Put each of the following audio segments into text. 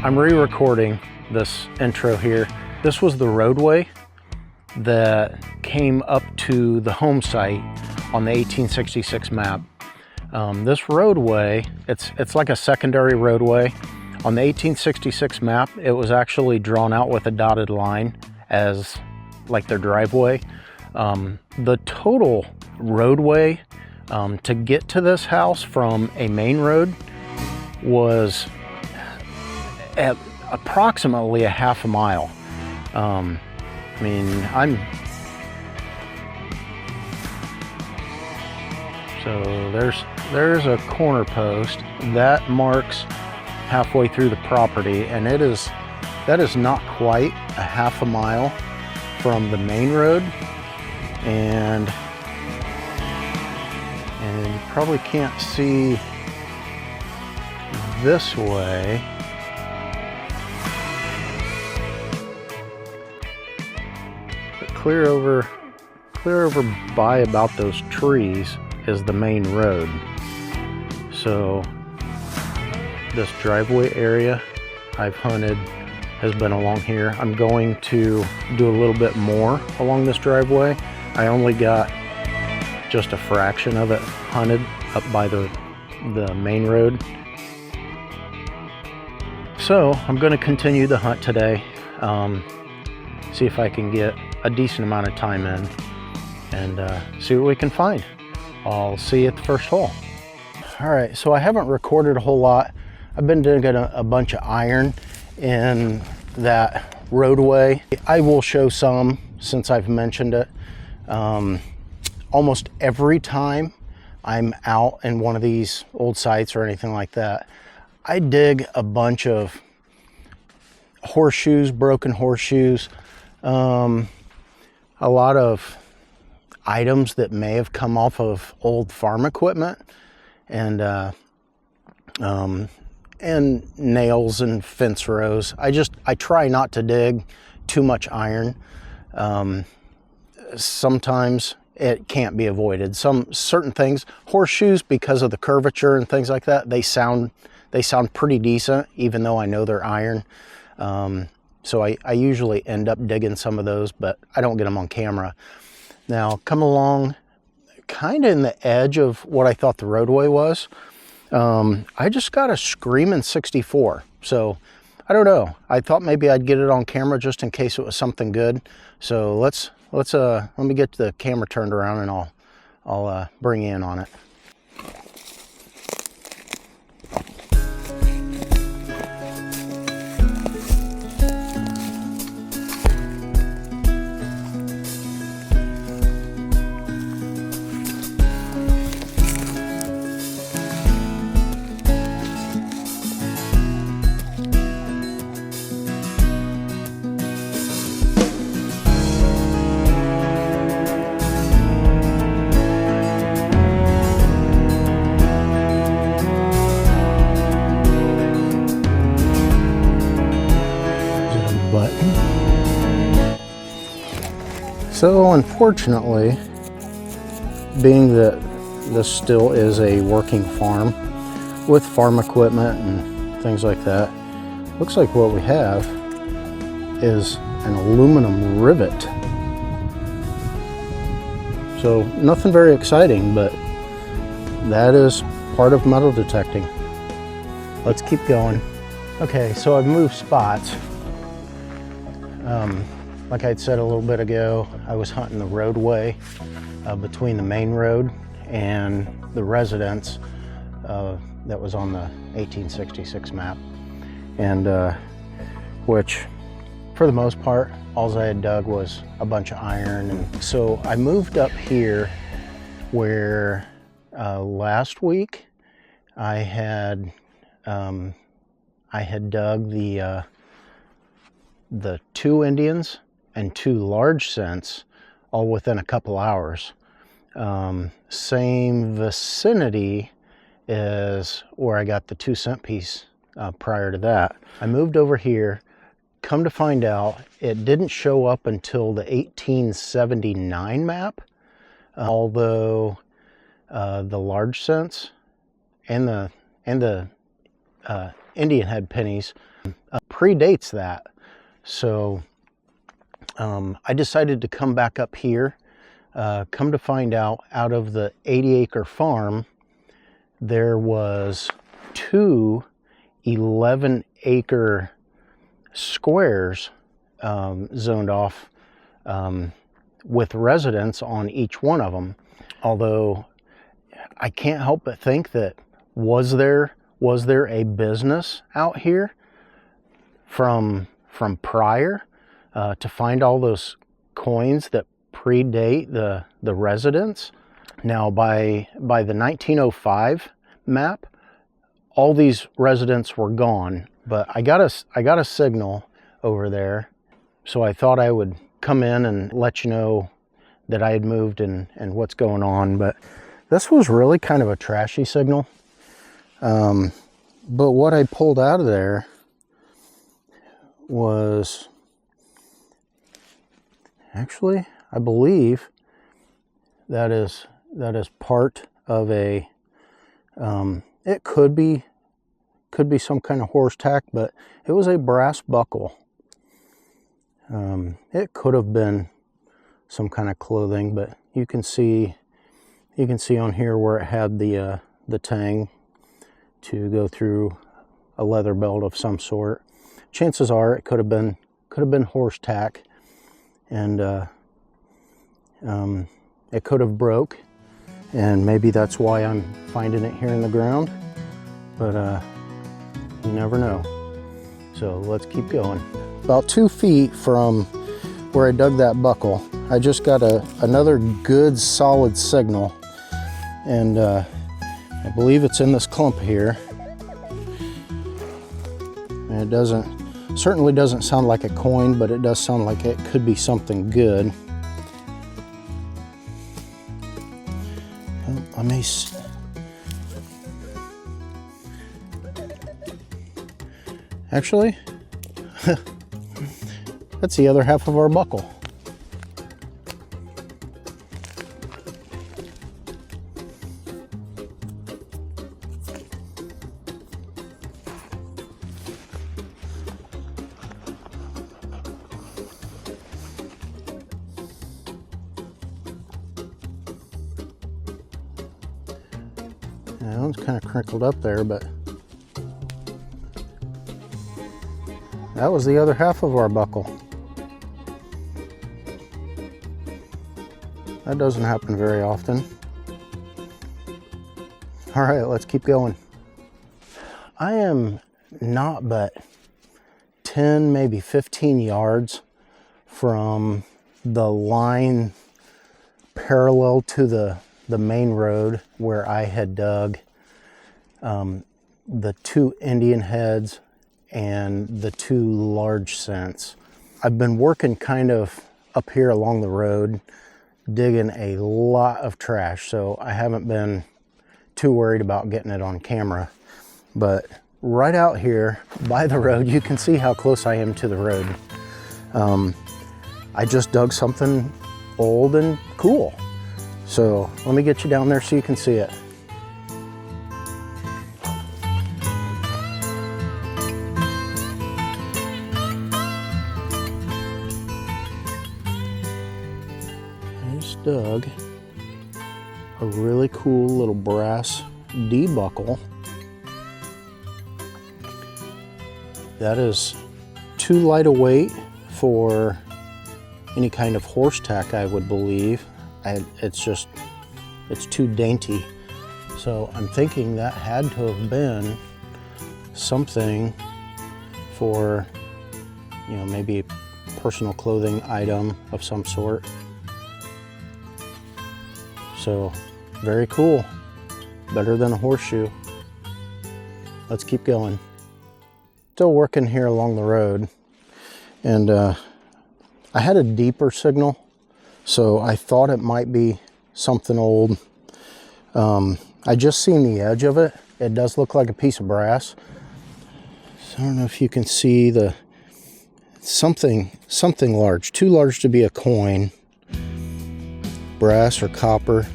I'm re-recording this intro here. This was the roadway that came up to the home site on the 1866 map. This roadway, it's like a secondary roadway. On the 1866 map, it was actually drawn out with a dotted line as like their driveway. The total roadway to get to this house from a main road was at approximately a half a mile. I mean, so there's a corner post that marks halfway through the property, and that is not quite a half a mile from the main road, and you probably can't see this way. But clear over by about those trees is the main road. So this driveway area I've hunted has been along here. I'm going to do a little bit more along this driveway. I only got just a fraction of it hunted up by the main road. So I'm going to continue the hunt today, see if I can get a decent amount of time in and see what we can find. I'll see you at the first hole. All right, so I haven't recorded a whole lot. I've been digging a bunch of iron in that roadway. I will show some since I've mentioned it. Almost every time I'm out in one of these old sites or anything like that, I dig a bunch of horseshoes, broken horseshoes, a lot of items that may have come off of old farm equipment, and nails and fence rows. I try not to dig too much iron. Sometimes it can't be avoided. Certain things, horseshoes, because of the curvature and things like that, they sound pretty decent, even though I know they're iron. So I usually end up digging some of those, but I don't get them on camera. Now, come along kind of in the edge of what I thought the roadway was. I just got a screaming 64. So I don't know. I thought maybe I'd get it on camera just in case it was something good. So let me get the camera turned around and I'll bring you in on it. So unfortunately, being that this still is a working farm with farm equipment and things like that, looks like what we have is an aluminum rivet. So nothing very exciting, but that is part of metal detecting. Let's keep going. Okay, so I've moved spots. Like I'd said a little bit ago, I was hunting the roadway between the main road and the residence that was on the 1866 map, and which for the most part, all I had dug was a bunch of iron. And so I moved up here where last week I had dug the two Indians and two large scents all within a couple hours. Same vicinity as where I got the 2 cent piece prior to that. I moved over here. Come to find out, it didn't show up until the 1879 map, although the large scents and the Indian head pennies predates that. So I decided to come back up here. Come to find out of the 80-acre farm, there was 2 11-acre squares zoned off with residents on each one of them. Although I can't help but think that was there a business out here from prior to find all those coins that predate the residents. Now by the 1905 map, all these residents were gone, but I got a signal over there, so I thought I would come in and let you know that I had moved and what's going on. But this was really kind of a trashy signal. But what I pulled out of there was actually, I believe that is part of a it could be some kind of horse tack, but it was a brass buckle. It could have been some kind of clothing, but you can see on here where it had the tang to go through a leather belt of some sort. Chances are it could have been horse tack, and it could have broke, and maybe that's why I'm finding it here in the ground, but you never know. So let's keep going. About 2 feet from where I dug that buckle, I just got another good solid signal, and I believe it's in this clump here. And it certainly doesn't sound like a coin, but it does sound like it could be something good. Well, actually, that's the other half of our buckle. Yeah, it's kind of crinkled up there, but that was the other half of our buckle. That doesn't happen very often. All right, let's keep going. I am not but 10, maybe 15 yards from the line parallel to the main road where I had dug the 2 Indian heads and the 2 large cents. I've been working kind of up here along the road, digging a lot of trash, so I haven't been too worried about getting it on camera. But right out here by the road, you can see how close I am to the road. I just dug something old and cool. So let me get you down there so you can see it. I just dug a really cool little brass D buckle. That is too light a weight for any kind of horse tack, I would believe. It's too dainty. So I'm thinking that had to have been something for, you know, maybe a personal clothing item of some sort. So very cool. Better than a horseshoe. Let's keep going. Still working here along the road, and I had a deeper signal, so I thought it might be something old. I just seen the edge of it. It does look like a piece of brass. So I don't know if you can see the something large, too large to be a coin, brass or copper.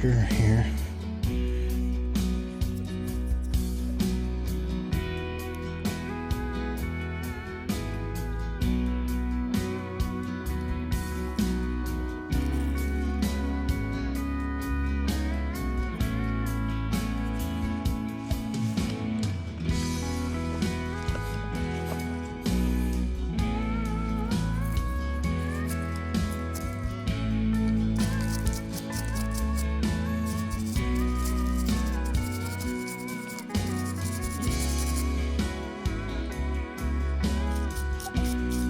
sure here.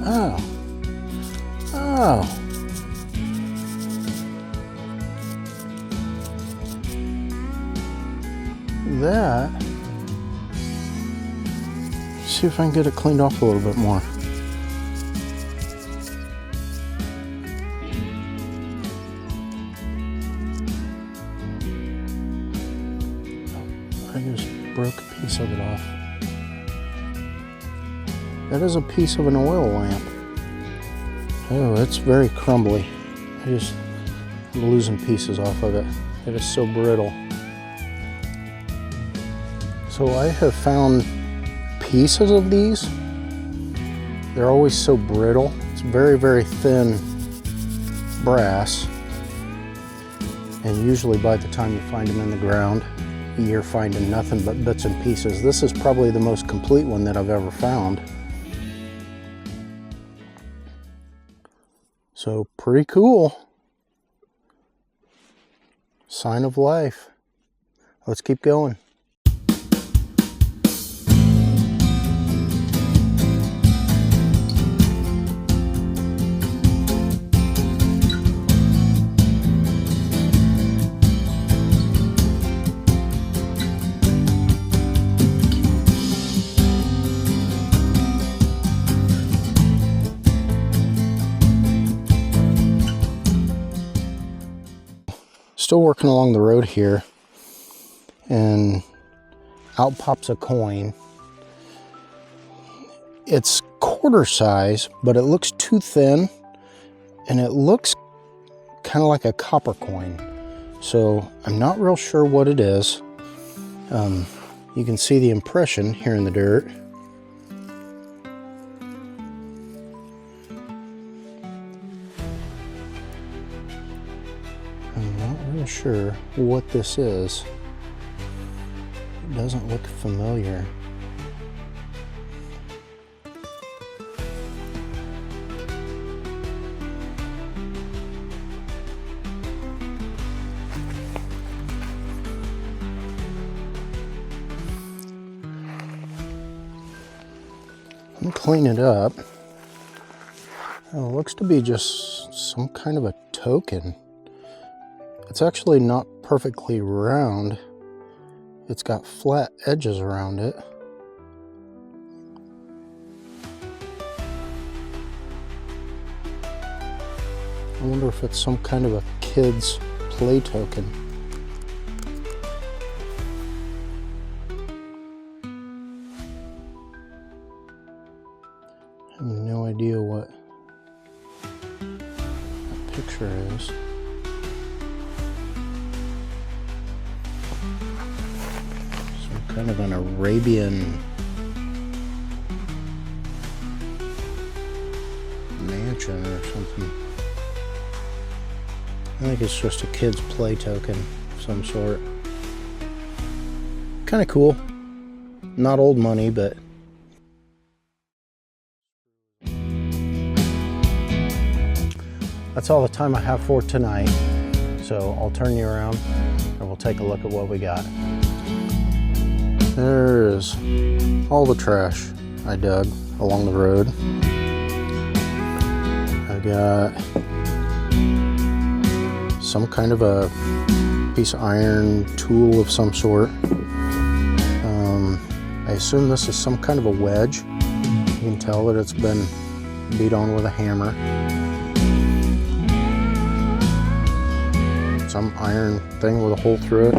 Oh. Oh. That. See if I can get it cleaned off a little bit more. I just broke a piece of it off. That is a piece of an oil lamp. Oh, it's very crumbly. I'm losing pieces off of it. It is so brittle. So I have found pieces of these. They're always so brittle. It's very, very thin brass. And usually by the time you find them in the ground, you're finding nothing but bits and pieces. This is probably the most complete one that I've ever found. So pretty cool. Sign of life. Let's keep going. Still working along the road here, and out pops a coin. It's quarter size, but it looks too thin, and it looks kind of like a copper coin. So I'm not real sure what it is. You can see the impression here in the dirt. I'm not real sure what this is. It doesn't look familiar. I'm clean it up. It looks to be just some kind of a token. It's actually not perfectly round. It's got flat edges around it. I wonder if it's some kind of a kid's play token. I have no idea what that picture is. Kind of an Arabian mansion or something. I think it's just a kid's play token of some sort. Kind of cool. Not old money, but that's all the time I have for tonight. So I'll turn you around and we'll take a look at what we got. There's all the trash I dug along the road. I got some kind of a piece of iron tool of some sort. I assume this is some kind of a wedge. You can tell that it's been beat on with a hammer. Some iron thing with a hole through it.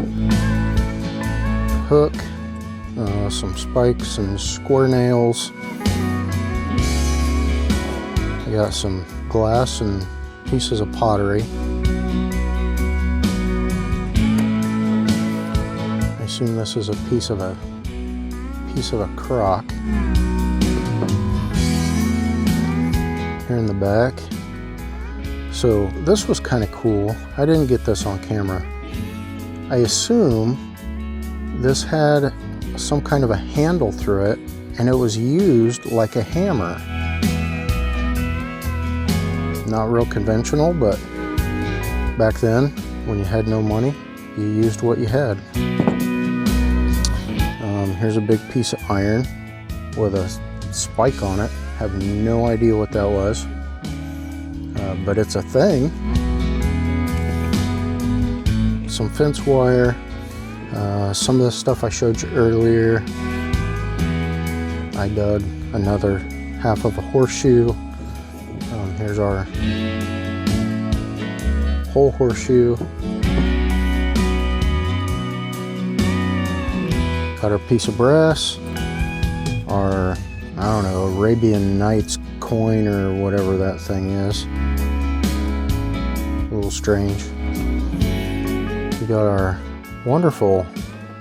Hook. Some spikes and square nails. I got some glass and pieces of pottery. assume this is a piece of a crock. Here in the back. So this was kind of cool. I didn't get this on camera. I assume this had some kind of a handle through it, and it was used like a hammer. Not real conventional, but back then, when you had no money, you used what you had. Here's a big piece of iron with a spike on it. Have no idea what that was, but it's a thing. Some fence wire, some of the stuff I showed you earlier. I dug another half of a horseshoe. Here's our whole horseshoe. Got our piece of brass, our, I don't know, Arabian Nights coin or whatever that thing is. A little strange. We got our wonderful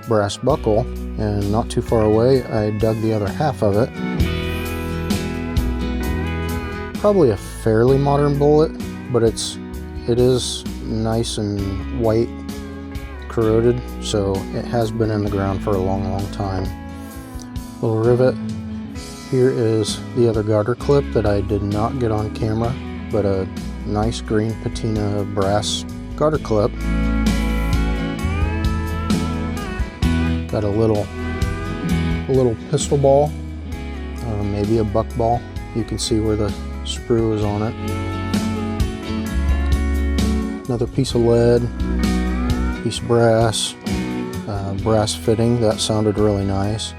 brass buckle, and not too far away I dug the other half of it. Probably a fairly modern bullet, but it is nice and white, corroded, so it has been in the ground for a long time. Little rivet. Here is the other garter clip that I did not get on camera, but a nice green patina brass garter clip. Got a little pistol ball, maybe a buck ball. You can see where the sprue is on it. Another piece of lead, piece of brass, brass fitting. That sounded really nice.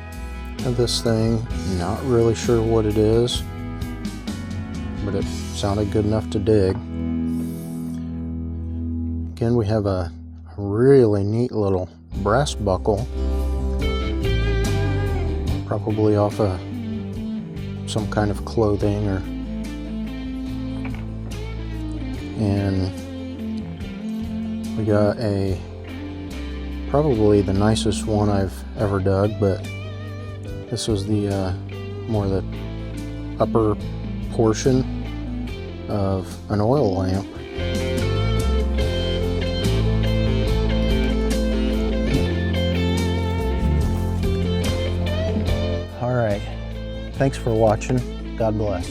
And this thing, not really sure what it is, but it sounded good enough to dig. Again, we have a really neat little brass buckle, probably off of some kind of clothing, and we got probably the nicest one I've ever dug, but this was the more the upper portion of an oil lamp. All right, thanks for watching. God bless.